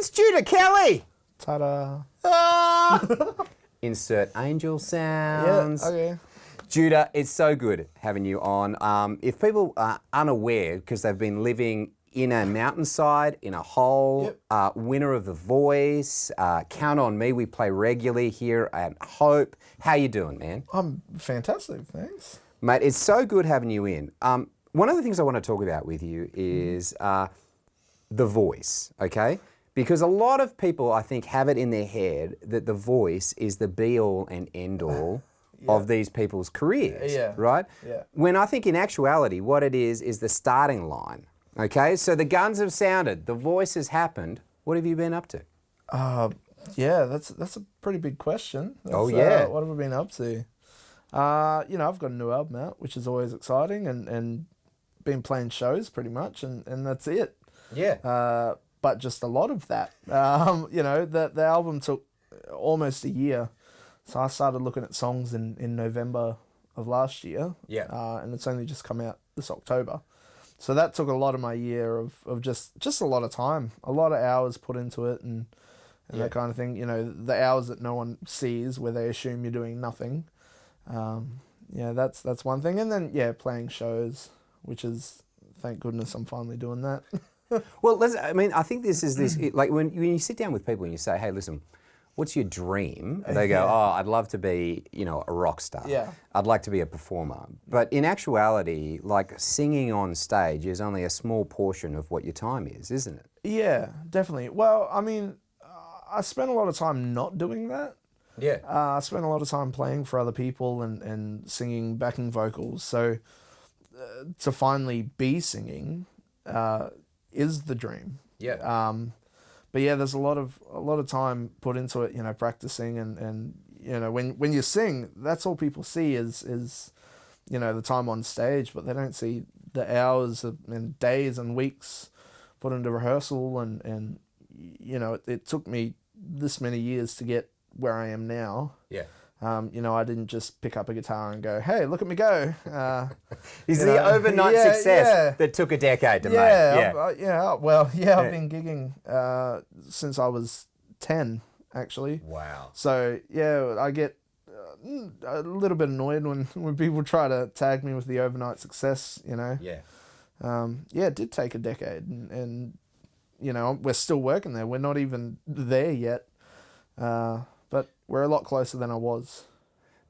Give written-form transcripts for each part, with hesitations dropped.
It's Judah Kelly. Ta-da. Insert angel sounds. Yeah, okay. Judah, it's so good having you on. If people are unaware, because they've been living in a mountainside, in a hole, winner of The Voice, Count on Me, we play regularly here at Hope. How you doing, man? I'm fantastic, thanks. Mate, it's so good having you in. One of the things I want to talk about with you is The Voice, okay? Because a lot of people, I think, have it in their head that The Voice is the be-all and end-all of these people's careers, right? Yeah. When I think in actuality, what it is the starting line, okay? So the guns have sounded, The Voice has happened. What have you been up to? Yeah, that's a pretty big question. Oh, yeah. What have I been up to? I've got a new album out, which is always exciting, and been playing shows pretty much, and that's it. Yeah. But just a lot of that. The album took almost a year. So I started looking at songs in November of last year. Yeah. And it's only just come out this October. So that took a lot of my year of just a lot of time, a lot of hours put into it and that kind of thing. You know, the hours that no one sees where they assume you're doing nothing. That's one thing. And then, playing shows, which is, thank goodness I'm finally doing that. Well, I think this is like when you sit down with people and you say, hey, listen, what's your dream? They go, I'd love to be, a rock star. Yeah. I'd like to be a performer. But in actuality, like singing on stage is only a small portion of what your time is, isn't it? Yeah, definitely. Well, I mean, I spent a lot of time not doing that. Yeah. I spent a lot of time playing for other people and singing backing vocals. So to finally be singing is the dream. Yeah. But yeah, there's a lot of time put into it, practicing and when you sing, that's all people see is the time on stage, but they don't see the hours and days and weeks put into rehearsal and it took me this many years to get where I am now. Yeah. I didn't just pick up a guitar and go, hey, look at me go. Is the overnight success that took a decade to make. I've been gigging since I was 10, actually. Wow. So, I get a little bit annoyed when people try to tag me with the overnight success, Yeah. It did take a decade and we're still working there. We're not even there yet. But we're a lot closer than I was.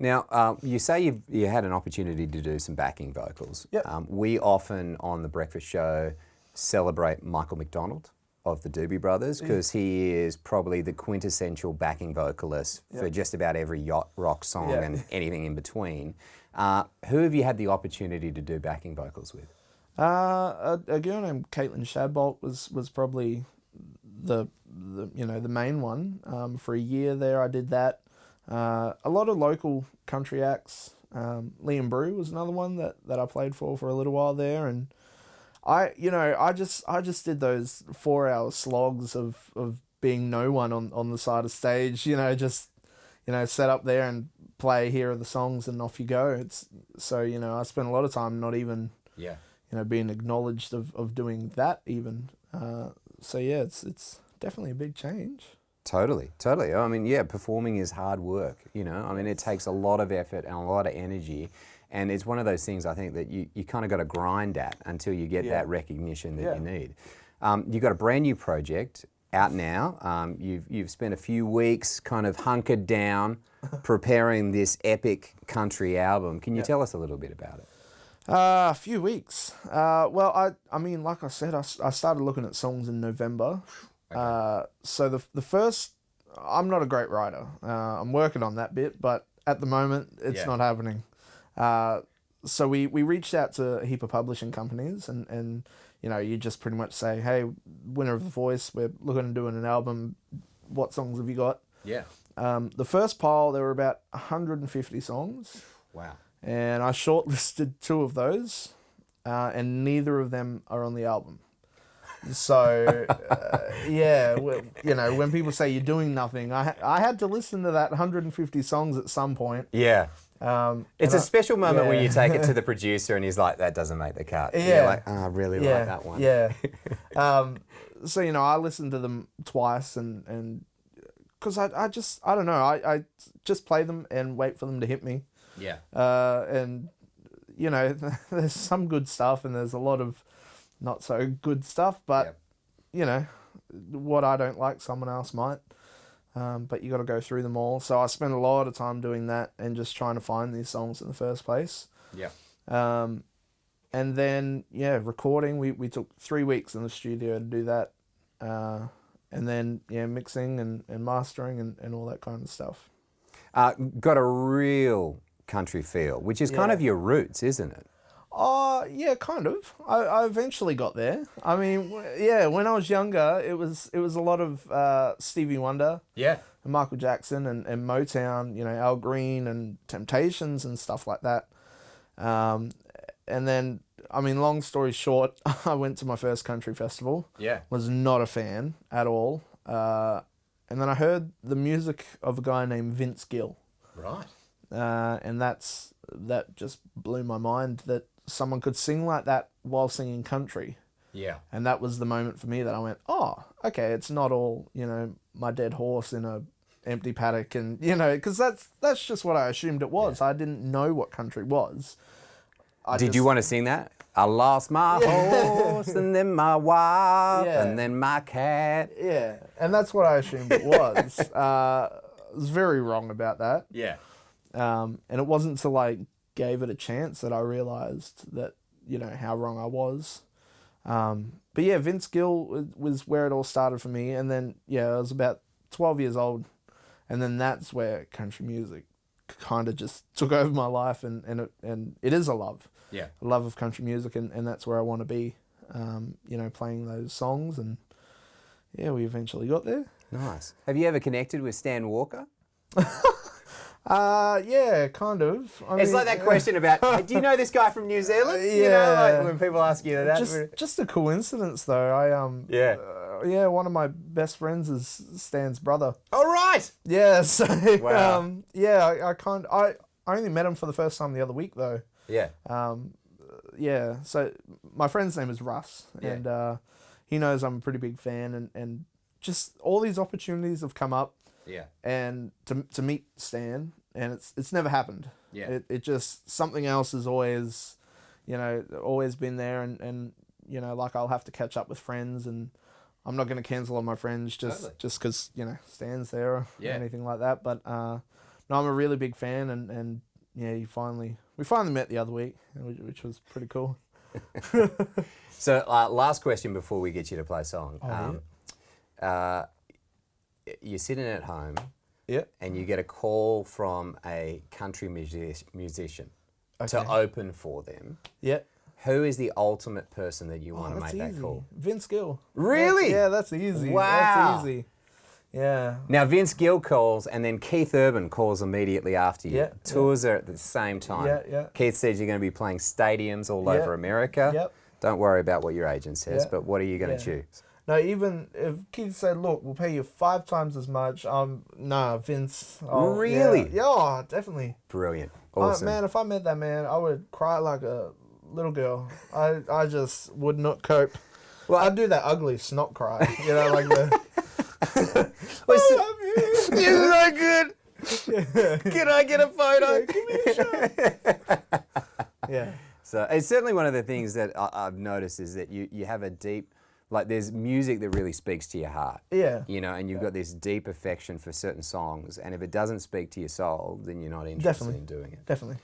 Now, you say you had an opportunity to do some backing vocals. Yep. We often, on The Breakfast Show, celebrate Michael McDonald of the Doobie Brothers because he is probably the quintessential backing vocalist for just about every yacht rock song and anything in between. Who have you had the opportunity to do backing vocals with? A girl named Caitlin Shadbolt was probably the main one. For a year there, I did that. A lot of local country acts. Liam Brew was another one that I played for a little while there, and I just did those 4-hour slogs of being no one on the side of stage. Set up there and play. Here are the songs, and off you go. I spent a lot of time not even being acknowledged of doing that even. It's definitely a big change. Totally. I mean, performing is hard work, it takes a lot of effort and a lot of energy. And it's one of those things I think that you kind of got to grind at until you get that recognition that you need. You've got a brand new project out now. You've spent a few weeks kind of hunkered down preparing this epic country album. Can you tell us a little bit about it? A few weeks. Like I said, I started looking at songs in November. Okay. So the first, I'm not a great writer. I'm working on that bit, but at the moment, it's not happening. So we reached out to a heap of publishing companies and you just pretty much say, hey, winner of The Voice, we're looking at doing an album. What songs have you got? Yeah. The first pile, there were about 150 songs. Wow. And I shortlisted 2 of those, and neither of them are on the album. So, when people say you're doing nothing, I had to listen to that 150 songs at some point. Yeah. It's a special moment when you take it to the producer and he's like, that doesn't make the cut. Yeah. You're like, I really like that one. Yeah. so I listened to them twice, and because I don't know, I just play them and wait for them to hit me. Yeah. And there's some good stuff and there's a lot of not so good stuff, but what I don't like, someone else might. But you got to go through them all. So I spent a lot of time doing that and just trying to find these songs in the first place. Yeah. And then, recording. We took 3 weeks in the studio to do that. And then, mixing and mastering and all that kind of stuff. Got a real country feel, which is kind of your roots, isn't it? Yeah, kind of. I eventually got there. I mean, when I was younger, it was a lot of Stevie Wonder, Yeah, and Michael Jackson and Motown, Al Green and Temptations and stuff like that. And then, I mean, long story short, I went to my first country festival. Yeah. Was not a fan at all. And then I heard the music of a guy named Vince Gill. Right. And that just blew my mind that someone could sing like that while singing country. Yeah. And that was the moment for me that I went, oh, okay, it's not all, my dead horse in a empty paddock and, because that's just what I assumed it was. Yeah. I didn't know what country was. Did you want to sing that? I lost my horse and then my wife and then my cat. Yeah, and that's what I assumed it was. I was very wrong about that. Yeah. And it wasn't until I gave it a chance that I realised that, how wrong I was. But yeah, Vince Gill was where it all started for me. And then, I was about 12 years old. And then that's where country music kind of just took over my life. And it is a love. Yeah. A love of country music. And that's where I want to be, playing those songs. And we eventually got there. Nice. Have you ever connected with Stan Walker? Yeah, kind of. It's like that question about, do you know this guy from New Zealand? Like when people ask you that. Just a coincidence, though. One of my best friends is Stan's brother. Oh, right. Yeah, so wow. I only met him for the first time the other week, though. Yeah. So my friend's name is Russ, and he knows I'm a pretty big fan, and just all these opportunities have come up. Yeah. And to meet Stan, and it's never happened. Yeah. It just, something else is always, always been there, and like I'll have to catch up with friends, and I'm not going to cancel on my friends just because Stan's there or anything like that. But no, I'm a really big fan, and we finally met the other week, which was pretty cool. So last question before we get you to play a song. You're sitting at home, and you get a call from a country musician to open for them. Yeah. Who is the ultimate person that you want to make that call? Vince Gill. Really? That's easy. Wow. That's easy. Yeah. Now Vince Gill calls, and then Keith Urban calls immediately after you. Tours are at the same time. Yeah. Keith says you're going to be playing stadiums all over America. Yep. Don't worry about what your agent says, but what are you going to choose? No, even if Keith said, look, we'll pay you 5 times as much, Vince. Really? Yeah, definitely. Brilliant. Awesome. Man, if I met that man, I would cry like a little girl. I just would not cope. Well, I'd do that ugly snot cry, like the... I love you. You're so good. Can I get a photo? Give me a shot. Yeah. So it's certainly one of the things that I've noticed is that you have a deep... Like there's music that really speaks to your heart. Yeah. And you've got this deep affection for certain songs, and if it doesn't speak to your soul, then you're not interested in doing it. Definitely.